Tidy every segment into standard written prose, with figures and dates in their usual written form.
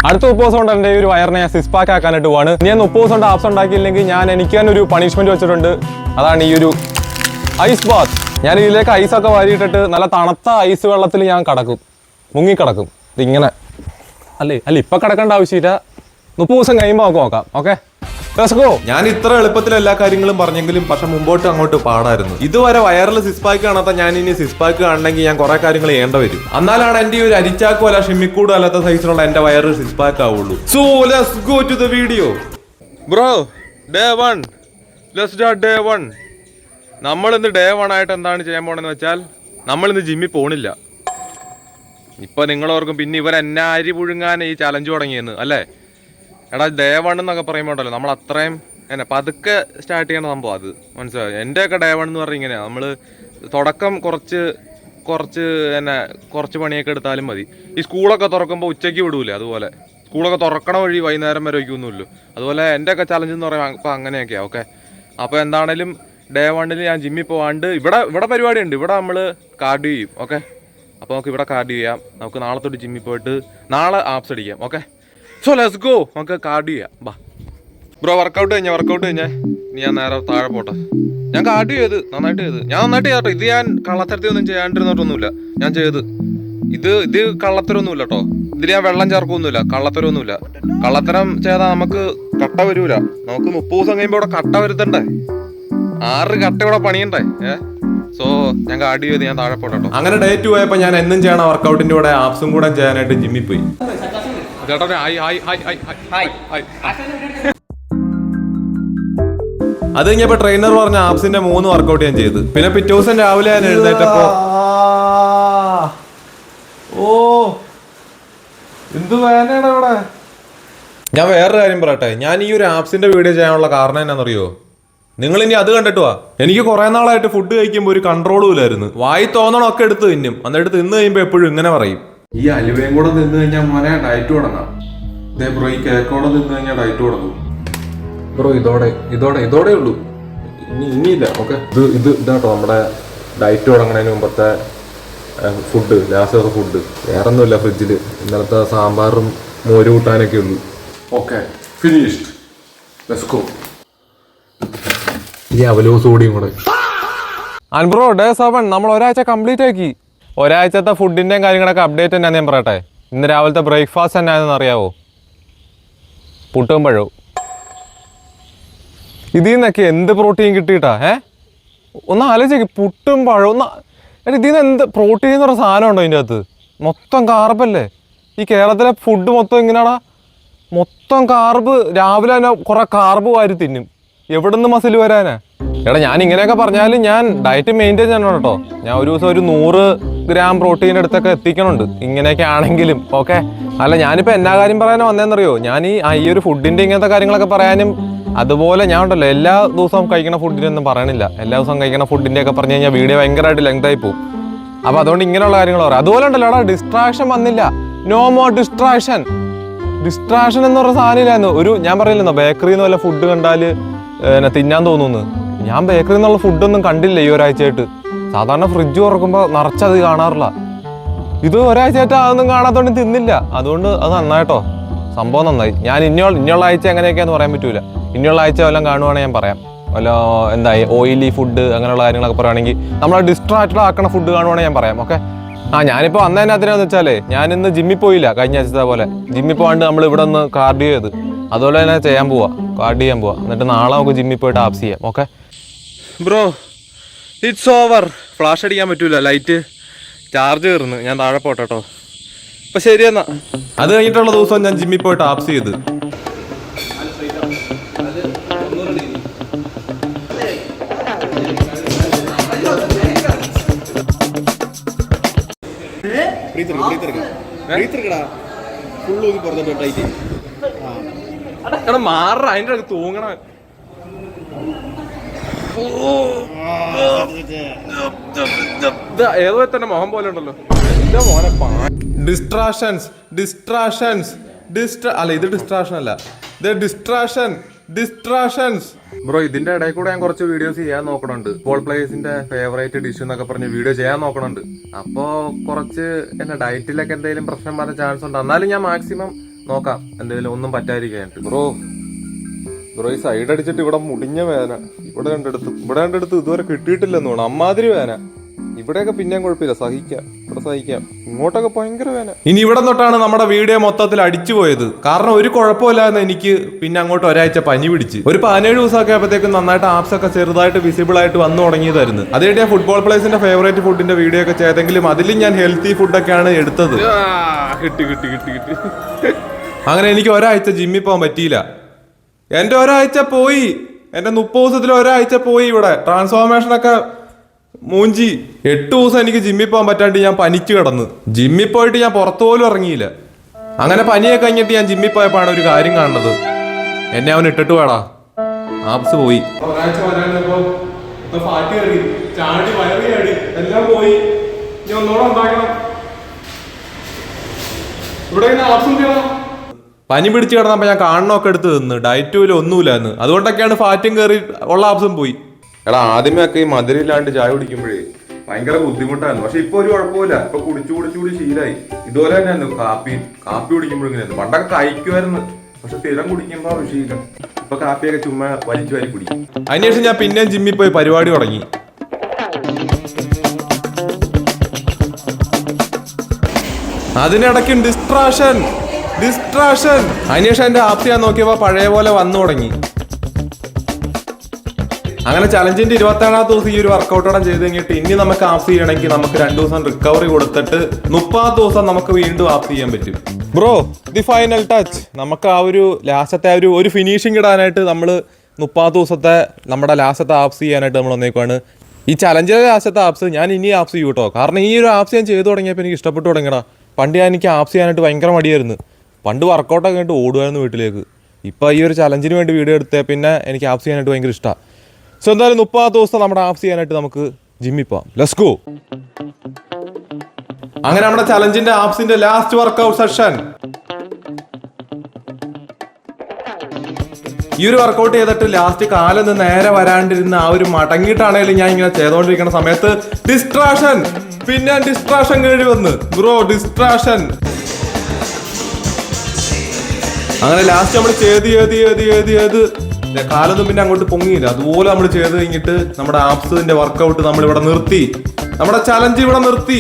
അടുത്ത 30 ദിവസം കൊണ്ട് എൻ്റെ ഒരു വയറിനെ ഞാൻ സിക്സ് പാക്ക് ആക്കാനായിട്ട് പോവാണ്. ഞാൻ 30 ദിവസം കൊണ്ട് ആപ്സ് ഉണ്ടാക്കിയില്ലെങ്കിൽ ഞാൻ എനിക്ക് തന്നെ ഒരു പണിഷ്മെന്റ് വെച്ചിട്ടുണ്ട്. അതാണ് ഈ ഒരു ഐസ് ബാത്ത്. ഞാൻ ഇതിലേക്ക് ഐസൊക്കെ വാരിയിട്ടിട്ട് നല്ല തണുത്ത ഐസ് വെള്ളത്തിൽ ഞാൻ കിടക്കും, മുങ്ങിക്കിടക്കും. ഇതിങ്ങനെ അല്ല ഇപ്പൊ കിടക്കേണ്ട ആവശ്യമില്ല, 30 ദിവസം കഴിയുമ്പോൾ നമുക്ക് നോക്കാം. ഓക്കെ, ഞാൻ ഇത്ര എളുപ്പത്തിൽ എല്ലാ കാര്യങ്ങളും പറഞ്ഞെങ്കിലും പക്ഷെ മുമ്പോട്ട് അങ്ങോട്ട് പാടായിരുന്നു. ഇതുവരെ വയറിൽ സിക്സ് പാക്ക് കാണാത്ത ഞാൻ ഇനി സിക്സ് പാക്ക് കാണണമെങ്കിൽ ഞാൻ കുറെ കാര്യങ്ങൾ ചെയ്യേണ്ട വരും. എന്നാലാണ് എന്റെ ഒരു അരിച്ചാക്കോ അല്ല ഷിമ്മിക്കൂടോ അല്ലാത്ത സൈസിലുള്ള എന്റെ വയറ് സിക്സ് പാക്ക് ആവുള്ളൂ. So let's go to the video bro. Day 1, let's start day 1. നമ്മളിന്ന് ഡേ 1 ആയിട്ട് എന്താണ് ചെയ്യാൻ പോണെന്ന് വെച്ചാൽ നമ്മളിന്ന് ജിമ്മിൽ പോണില്ല. ഇപ്പൊ നിങ്ങളോർക്കും പിന്നെ ഇവരെന്നെ അരി പുഴുങ്ങാൻ ഈ ചലഞ്ച് തുടങ്ങിയെന്ന് അല്ലേ? എടാ ഡേ 1 എന്നൊക്കെ പറയുമ്പോണ്ടല്ലോ നമ്മൾ അത്രയും പതുക്കെ സ്റ്റാർട്ട് ചെയ്യണ സംഭവം അത് മനസ്സിലായി. എൻ്റെയൊക്കെ ഡേ 1 എന്ന് പറഞ്ഞാൽ ഇങ്ങനെയാണ്. നമ്മൾ തുടക്കം കുറച്ച് പണിയൊക്കെ എടുത്താലും മതി. ഈ സ്കൂളൊക്കെ തുറക്കുമ്പോൾ ഉച്ചയ്ക്ക് വിടൂലേ, അതുപോലെ സ്കൂളൊക്കെ തുറക്കണ വഴി വൈകുന്നേരം വരെ വയ്ക്കൊന്നുമില്ലോ. അതുപോലെ എൻ്റെയൊക്കെ ചലഞ്ച് എന്ന് പറയുമ്പോൾ അപ്പോൾ അങ്ങനെയൊക്കെയാണ്. ഓക്കെ, അപ്പോൾ എന്താണേലും ഡേ 1 ഞാൻ ജിമ്മിൽ പോകാണ്ട് ഇവിടെ പരിപാടി ഉണ്ട്. ഇവിടെ നമ്മൾ കാർഡിയോ ചെയ്യും. ഓക്കെ, അപ്പോൾ നമുക്ക് ഇവിടെ കാർഡിയോ ചെയ്യാം. നമുക്ക് നാളെ തൊട്ട് ജിമ്മിൽ പോയിട്ട് നാളെ ആപ്സ് അടിക്കാം. Okay, so let's go. നമുക്ക് കാർഡിയോ ചെയ്യാം. ബാ ബ്രോ. വർക്കൗട്ട് കഴിഞ്ഞേ ഇനി ഞാൻ നേരെ താഴെ പോട്ടെ. ഞാൻ കാർഡിയോ ചെയ്ത് നന്നായിട്ട് ചെയ്തോട്ടെ. ഇത് ഞാൻ കള്ളത്തരത്തിയൊന്നും ചെയ്യാണ്ടിരുന്നിട്ടൊന്നുമില്ല. ഞാൻ ചെയ്ത് ഇത് കള്ളത്തരമൊന്നുമില്ല കേട്ടോ. ഇതിൽ ഞാൻ വെള്ളം ചേർക്കൊന്നുമില്ല, കള്ളത്തരമൊന്നുമില്ല. കള്ളത്തരം ചെയ്താൽ നമുക്ക് കട്ട വരൂല. നമുക്ക് 30 ദിവസം കഴിയുമ്പോൾ ഇവിടെ കട്ട വരുത്തണ്ടേ, 6 കട്ട ഇവിടെ പണിയണ്ടേ. സോ ഞാൻ കാർഡിയോ ചെയ്ത് ഞാൻ താഴെ പോട്ടെ. അങ്ങനെ ഡേ 2 ആയപ്പോൾ ഞാൻ എന്നും ചെയ്യണ വർക്കൗട്ടിന്റെ കൂടെ ആപ്സും കൂടെ ചെയ്യാനായിട്ട് ജിമ്മിൽ പോയി. അത് കഴിഞ്ഞപ്പോ ട്രെയിനർ പറഞ്ഞ ആപ്സിന്റെ 3 വർക്കൗട്ട് ഞാൻ ചെയ്ത്. പിന്നെ പിറ്റേ ദിവസം രാവിലെ ഞാൻ എഴുന്നേറ്റപ്പോ എന്ത് വേനയാണ് ഇവിടെ. ഞാൻ വേറൊരു കാര്യം പറയട്ടെ, ഞാൻ ഈ ഒരു ആപ്സിന്റെ വീഡിയോ ചെയ്യാനുള്ള കാരണം എന്നാണെന്നറിയോ? നിങ്ങൾ ഇനി അത് കണ്ടിട്ട് വാ. എനിക്ക് കുറെ നാളായിട്ട് ഫുഡ് കഴിക്കുമ്പോൾ ഒരു കൺട്രോളും ഇല്ലായിരുന്നു. വായി തോന്നണമൊക്കെ എടുത്ത് തിന്നും. എന്നിട്ട് തിന്ന് കഴിയുമ്പോൾ എപ്പോഴും ഇങ്ങനെ പറയും, ഈ അലുവയും കൂടെ തിന്നു കഴിഞ്ഞാൽ മോനെ ഡയറ്റ് തുടങ്ങാം. ഇതേ ബ്രോ, ഈ കേക്കോടെ തിന്നു കഴിഞ്ഞാൽ ഡയറ്റ് തുടങ്ങും ബ്രോ. ഇതോടെ ഉള്ളൂ, ഇനിയില്ല. ഓക്കെ, ഇതാട്ടോ നമ്മുടെ ഡയറ്റ് തുടങ്ങണതിന് മുമ്പത്തെ ഫുഡ്, ലാസ്റ്റ് ഫുഡ്. വേറെ ഒന്നുമില്ല ഫ്രിഡ്ജിൽ. ഇന്നലത്തെ സാമ്പാറും മോര് കൂട്ടാനൊക്കെ ഉള്ളൂ. Okay, finished. Let's go. ഈ അവലോസ് കൂടിയും കൂടെ. ബ്രോ ഡേ 7 നമ്മൾ ഒരാഴ്ച കംപ്ലീറ്റ് ആക്കി. ഒരാഴ്ചത്തെ ഫുഡിൻ്റെയും കാര്യങ്ങളൊക്കെ അപ്ഡേറ്റ് തന്നെയാണ് ഞാൻ പറയട്ടെ. ഇന്ന് രാവിലത്തെ ബ്രേക്ക്ഫാസ്റ്റ് എന്നാണെന്ന് അറിയാവോ? പുട്ടും പഴവും. ഇതിൽ നിന്നൊക്കെ എന്ത് പ്രോട്ടീൻ കിട്ടിയിട്ടാ? ഒന്ന് ആലോചിക്ക്, പുട്ടും പഴവും. ഇതിൽ നിന്ന് എന്ത് പ്രോട്ടീൻ എന്ന് പറഞ്ഞ സാധനം ഉണ്ടോ ഇതിൻ്റെ അകത്ത്? മൊത്തം കാർബല്ലേ. ഈ കേരളത്തിലെ ഫുഡ് മൊത്തം ഇങ്ങനെയാടാ, മൊത്തം കാർബ്. രാവിലെ തന്നെ കുറെ കാർബ് വാരി തിന്നും. എവിടെ നിന്ന് മസിൽ വരാനാ? എടാ ഞാൻ ഇങ്ങനെയൊക്കെ പറഞ്ഞാലും ഞാൻ ഡയറ്റ് മെയിൻറ്റെയിൻ ചെയ്യണം കേട്ടോ. ഞാൻ ഒരു ദിവസം ഒരു 100 ഗ്രാം പ്രോട്ടീൻ അടുത്തൊക്കെ എത്തിക്കണുണ്ട് ഇങ്ങനെയൊക്കെ ആണെങ്കിലും. ഓക്കെ, അല്ല ഞാനിപ്പോൾ എന്നാ കാര്യം പറയാനോ വന്നതെന്നറിയോ? ഞാൻ ഈ ഒരു ഫുഡിൻ്റെ ഇങ്ങനത്തെ കാര്യങ്ങളൊക്കെ പറയാനും, അതുപോലെ ഞാൻ ഉണ്ടല്ലോ എല്ലാ ദിവസവും കഴിക്കുന്ന ഫുഡിനൊന്നും പറയണില്ല. എല്ലാ ദിവസവും കഴിക്കുന്ന ഫുഡിൻ്റെ ഒക്കെ പറഞ്ഞു കഴിഞ്ഞാൽ വീഡിയോ ഭയങ്കരമായിട്ട് ലെങ്തായി പോകും. അപ്പോൾ അതുകൊണ്ട് ഇങ്ങനെയുള്ള കാര്യങ്ങൾ പറയാം. അതുപോലെ ഉണ്ടല്ലോ എടാ, ഡിസ്ട്രാക്ഷൻ വന്നില്ല. നോ മോർ ഡിസ്ട്രാക്ഷൻ എന്ന് പറഞ്ഞ സാധനമില്ലായിരുന്നു. ഞാൻ പറയില്ലെന്നോ, ബേക്കറിയിൽ നിന്ന് വല്ല ഫുഡ് കണ്ടാൽ തിന്നാൻ തോന്നുന്നു. ഞാൻ ബേക്കറിയിൽ നിന്നുള്ള ഫുഡൊന്നും കണ്ടില്ല ഈ ഒരാഴ്ചയായിട്ട്. സാധാരണ ഫ്രിഡ്ജ് തുറക്കുമ്പോൾ നിറച്ചത് കാണാറില്ല. ഇത് ഒരാഴ്ചയായിട്ട് അതൊന്നും കാണാത്തോണ്ട് തിന്നില്ല. അതുകൊണ്ട് അത് നന്നായിട്ടോ, സംഭവം നന്നായി. ഞാൻ ഇനിയുള്ള ആഴ്ച എങ്ങനെയൊക്കെയാന്ന് പറയാൻ പറ്റൂല. ഇനിയുള്ള ആഴ്ച വല്ലതും കാണുവാണെങ്കിൽ ഞാൻ പറയാം. വല്ല ഓയിലി ഫുഡ് അങ്ങനെയുള്ള കാര്യങ്ങളൊക്കെ പറയുകയാണെങ്കിൽ നമ്മളെ ഡിസ്ട്രാക്റ്റഡ് ആക്കണ ഫുഡ് കാണുവാണെങ്കിൽ ഞാൻ പറയാം. ഓക്കെ, ഞാനിപ്പോൾ വന്നതിനകത്തിനാന്ന് വെച്ചാലേ, ഞാനിന്ന് ജിമ്മിൽ പോയില്ല കഴിഞ്ഞ ആഴ്ചത്തെ പോലെ. ജിമ്മിൽ പോകാണ്ട് നമ്മൾ ഇവിടെ ഒന്ന് കാർഡിയോ ചെയ്ത്, അതുപോലെ തന്നെ കാർഡിയോ ചെയ്യാൻ പോവാം. എന്നിട്ട് നാളെ നമുക്ക് ജിമ്മിൽ പോയിട്ട് ആപ്സ് ചെയ്യാം. Okay bro, it's over. Flash അടിക്കാൻ പറ്റൂല, ലൈറ്റ് ചാർജ് കയറുന്നു. ഞാൻ താഴെ പോട്ടെ കേട്ടോ. അപ്പം ശരി എന്നാ. അത് കഴിഞ്ഞിട്ടുള്ള ദിവസം ഞാൻ ജിമ്മിൽ പോയിട്ട് ആപ്സ് ചെയ്ത്. മാറ അതിൻ്റെ അടുത്ത് തൂങ്ങണ. ഏതോ തന്നെ മുഖം പോലെ ഉണ്ടല്ലോ എന്റെ മോനെ. ഡിസ്ട്രാക്ഷൻസ് അല്ല, ഇത് ഡിസ്ട്രാക്ഷൻ അല്ല, ഇത് ഡിസ്ട്രാക്ഷൻസ്. ബ്രോ ഇതിന്റെ ഇടയിൽ കൂടെ ഞാൻ കുറച്ച് വീഡിയോസ് ചെയ്യാൻ നോക്കണുണ്ട്. ഫുട്ബോൾ പ്ലേയേഴ്സിന്റെ ഫേവറേറ്റ് ഡിഷ് എന്നൊക്കെ പറഞ്ഞ് വീഡിയോ ചെയ്യാൻ നോക്കണുണ്ട്. അപ്പോ കുറച്ച് ഡയറ്റിലൊക്കെ എന്തെങ്കിലും പ്രശ്നം വരാൻ ചാൻസ് ഉണ്ട്. എന്നാലും ഞാൻ മാക്സിമം നോക്കാം എന്തെങ്കിലും ഒന്നും പറ്റാതിരിക്കാനായിട്ട്. ബ്രോ ഈ സൈഡ് അടിച്ചിട്ട് ഇവിടെ മുടിഞ്ഞ വേദന. ഇവിടെ കണ്ടെടുത്ത് ഇതുവരെ കിട്ടിയിട്ടില്ലെന്ന് തോന്നുന്നു. അമ്മാതിരി വേദന. ഇവിടെയൊക്കെ പിന്നെയും കുഴപ്പമില്ല, സഹിക്കാം. ഇവിടെ സഹിക്കാം. ഇങ്ങോട്ടൊക്കെ ഭയങ്കര വേദന. ഇനി ഇവിടെ തൊട്ടാണ് നമ്മുടെ വീഡിയോ മൊത്തത്തിൽ അടിച്ചു പോയത്. കാരണം ഒരു കുഴപ്പമില്ലാന്ന് എനിക്ക് പിന്നെ അങ്ങോട്ട് ഒരാഴ്ച പനി പിടിച്ച് ഒരു 17 ദിവസമൊക്കെ ആയപ്പോഴത്തേക്കും നന്നായിട്ട് ആപ്സ് ഒക്കെ ചെറുതായിട്ട് വിസിബിൾ ആയിട്ട് വന്നു തുടങ്ങിയതായിരുന്നു. അതിനായിട്ട് ഞാൻ ഫുട്ബോൾ പ്ലേസിന്റെ ഫേവറേറ്റ് ഫുഡിന്റെ വീഡിയോ ഒക്കെ ചെയ്തെങ്കിലും അതിലും ഞാൻ ഹെൽത്തി ഫുഡൊക്കെയാണ് എടുത്തത്. കിട്ടി അങ്ങനെ എനിക്ക് ഒരാഴ്ച ജിമ്മിൽ പോകാൻ പറ്റിയില്ല. എന്റെ ഒരാഴ്ച പോയി. എന്റെ 30 ദിവസത്തിൽ ഒരാഴ്ച പോയി. ഇവിടെ ട്രാൻസ്ഫോർമേഷനൊക്കെ മൂഞ്ചി. 8 ദിവസം എനിക്ക് ജിമ്മിൽ പോകാൻ പറ്റാണ്ട് ഞാൻ പനിച്ചു കിടന്ന്. ജിമ്മിൽ പോയിട്ട് ഞാൻ പുറത്തു പോലും ഇറങ്ങിയില്ല. അങ്ങനെ പനിയൊക്കെ കഴിഞ്ഞിട്ട് ഞാൻ ജിമ്മിൽ പോയപ്പോഴാണ് ഒരു കാര്യം കാണുന്നത്. എന്നെ അവൻ ഇട്ടിട്ട് വേടാ ആപ്സ് പോയി. പനി പിടിച്ച് കിടന്നപ്പോ ഞാൻ കാണണമൊക്കെ എടുത്ത് തിന്ന്. ഡയറ്റും ഒന്നുമില്ലാന്ന്. അതുകൊണ്ടൊക്കെയാണ് ഫാറ്റും കയറി ഉള്ള ആപ്സും പോയി. എടാ ആദ്യമേ ഒക്കെ ഈ മധുരമില്ലാണ്ട് ചായ കുടിക്കുമ്പോഴേ ഭയങ്കര ബുദ്ധിമുട്ടായിരുന്നു. പക്ഷെ ഇപ്പൊ ഒരു കുഴപ്പമില്ല. ഇപ്പൊ കുടിച്ചു ശീലായി. ഇതുപോലെ തന്നെയായിരുന്നു കാപ്പി കുടിക്കുമ്പോഴെങ്ങനെയായിരുന്നു. പണ്ടൊക്കെ കഴിക്കുമായിരുന്നു. പക്ഷെ സ്ഥിരം കുടിക്കുമ്പോ വിഷയില്ല. ഇപ്പൊ കാപ്പിയൊക്കെ ചുമ്മാ വലിച്ചു വാരി കുടിക്കും. അതിനുശേഷം ഞാൻ പിന്നെയും ജിമ്മിൽ പോയി പരിപാടി തുടങ്ങി. അതിനിടയ്ക്ക് ഡിസ്ട്രാക്ഷൻ. അതിനുശേഷം എന്റെ ആപ്സ് ഞാൻ നോക്കിയപ്പോ പഴയ പോലെ വന്നു തുടങ്ങി. അങ്ങനെ ചലഞ്ചിന്റെ 27ാമത്തെ ദിവസം ഈ ഒരു വർക്കൗട്ടോടെ ചെയ്ത് കഴിഞ്ഞിട്ട് ഇനി നമുക്ക് ആപ്സ് ചെയ്യണമെങ്കിൽ നമുക്ക് 2 ദിവസം റിക്കവറി കൊടുത്തിട്ട് 30ാമത്തെ ദിവസം നമുക്ക് വീണ്ടും ആപ്സ് ചെയ്യാൻ പറ്റും. Bro the final touch. നമുക്ക് ആ ഒരു ലാസ്റ്റത്തെ ഒരു ഫിനിഷിംഗ് ഇടാനായിട്ട് നമ്മൾ 30ാമത്തെ ദിവസത്തെ നമ്മുടെ ലാസ്റ്റത്തെ ആപ്സ് ചെയ്യാനായിട്ട് നമ്മൾ വന്നേക്കാണ്. ഈ ചലഞ്ചിലെ ലാസ്റ്റത്തെ ആപ്സ് ഞാൻ ഇനി ആപ്സ് ചെയ്യും കേട്ടോ. കാരണം ഈ ഒരു ആപ്സ് ഞാൻ ചെയ്തു തുടങ്ങിയപ്പോൾ എനിക്ക് ഇഷ്ടപ്പെട്ടു തുടങ്ങിയടാ. പണ്ട് എനിക്ക് ആപ്സ് ചെയ്യാനായിട്ട് ഭയങ്കര മടിയായിരുന്നു. പണ്ട് വർക്കൗട്ടൊക്കെ കഴിഞ്ഞിട്ട് ഓടുമായിരുന്നു വീട്ടിലേക്ക്. ഇപ്പോൾ ഈ ഒരു ചലഞ്ചിന് വേണ്ടി വീഡിയോ എടുത്തേ പിന്നെ എനിക്ക് ആപ്സ് ചെയ്യാനായിട്ട് ഭയങ്കര ഇഷ്ടമാണ്. സോ എന്തായാലും 30ാമത്തെ ദിവസം നമ്മുടെ ആപ്സ് ചെയ്യാനായിട്ട് നമുക്ക് ജിമ്മിൽ പോവാം. Let's go. അങ്ങനെ നമ്മുടെ ചലഞ്ചിന്റെ ആപ്സിന്റെ ലാസ്റ്റ് വർക്കൗട്ട് സെഷൻ. ഈ ഒരു വർക്കൗട്ട് ചെയ്തിട്ട് ലാസ്റ്റ് കാലൊന്ന് നേരെ വരാണ്ടിരുന്ന ആ ഒരു മടങ്ങിയിട്ടാണേലും ഞാൻ ഇങ്ങനെ ചെയ്തോണ്ടിരിക്കുന്ന സമയത്ത് ഡിസ്ട്രാക്ഷൻ. പിന്നെ ഡിസ്ട്രാക്ഷൻ കേറി വന്ന് ബ്രോ ഡിസ്ട്രാക്ഷൻ. അങ്ങനെ ലാസ്റ്റ് നമ്മൾ ചെയ്ത് കാലൊന്നും പിന്നെ അങ്ങോട്ട് പൊങ്ങിയില്ല. അതുപോലെ നമ്മൾ ചെയ്ത് കഴിഞ്ഞിട്ട് നമ്മുടെ ആപ്സിന്റെ വർക്കൗട്ട് നമ്മൾ ഇവിടെ നിർത്തി. നമ്മുടെ ചലഞ്ച് ഇവിടെ നിർത്തി.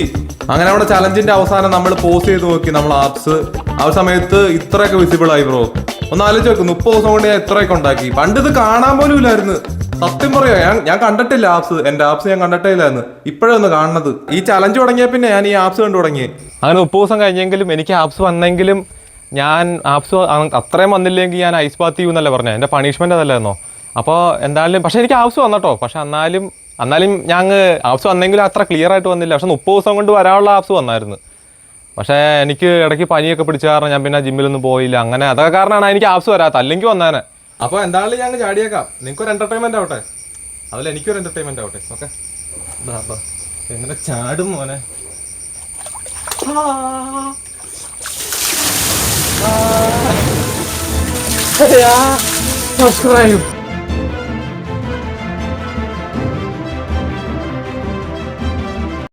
അങ്ങനെ നമ്മുടെ ചലഞ്ചിന്റെ അവസാനം നമ്മൾ പോസ് ചെയ്ത് നോക്കി നമ്മൾ ആപ്സ്. ആ സമയത്ത് ഇത്രയൊക്കെ വിസിബിൾ ആയി ബ്രോ. ഒന്ന് ആലോചിച്ച് നോക്ക്. 30 ദിവസം കൊണ്ട് ഞാൻ ഇത്രയൊക്കെ ഉണ്ടാക്കി. പണ്ട് ഇത് കാണാൻ പോലും ഇല്ലായിരുന്നു. സത്യം പറയാ ഞാൻ കണ്ടിട്ടില്ല ആപ്സ്. എന്റെ ആപ്സ് ഞാൻ കണ്ടിട്ടേ ഇല്ലായിരുന്നു. ഇപ്പോഴൊന്ന് കാണുന്നത്. ഈ ചലഞ്ച് തുടങ്ങിയ പിന്നെ ഞാൻ ഈ ആപ്സ് കണ്ടു തുടങ്ങി. അങ്ങനെ 30 ദിവസം കഴിഞ്ഞെങ്കിലും എനിക്ക് ആപ്സ് വന്നെങ്കിലും ഞാൻ ആപ്സ് അത്രയും വന്നില്ലെങ്കിൽ ഞാൻ ഐസ് ബാത്ത് ചെയ്യുമെന്നല്ലേ പറഞ്ഞത്. എൻ്റെ പണിഷ്മെൻ്റ് അതല്ലായിരുന്നോ. അപ്പോൾ എന്തായാലും പക്ഷേ എനിക്ക് ആപ്സ് വന്നട്ടോ. പക്ഷെ എന്നാലും ഞാൻ ആപ്സ് വന്നെങ്കിലും അത്ര ക്ലിയർ ആയിട്ട് വന്നില്ല. പക്ഷെ 30 ദിവസം കൊണ്ട് വരാനുള്ള ആപ്സ് വന്നായിരുന്നു. പക്ഷേ എനിക്ക് ഇടയ്ക്ക് പനിയൊക്കെ പിടിച്ച കാരണം ഞാൻ പിന്നെ ജിമ്മിലൊന്നും പോയില്ല. അങ്ങനെ അതൊക്കെ കാരണമാണ് എനിക്ക് ആപ്സ് വരാത്ത. അല്ലെങ്കിൽ വന്നേനെ. അപ്പോൾ എന്തായാലും ഞാൻ ചാടിയേക്കാം. നിങ്ങൾക്കൊരു എൻ്റർടൈൻമെൻ്റ് ആവട്ടെ. അതിൽ എനിക്കൊരു എൻ്റർടൈൻമെൻ്റ് ആവട്ടെ. ഓക്കെ എങ്ങനെ ചാടും മോനെ. Subscribe.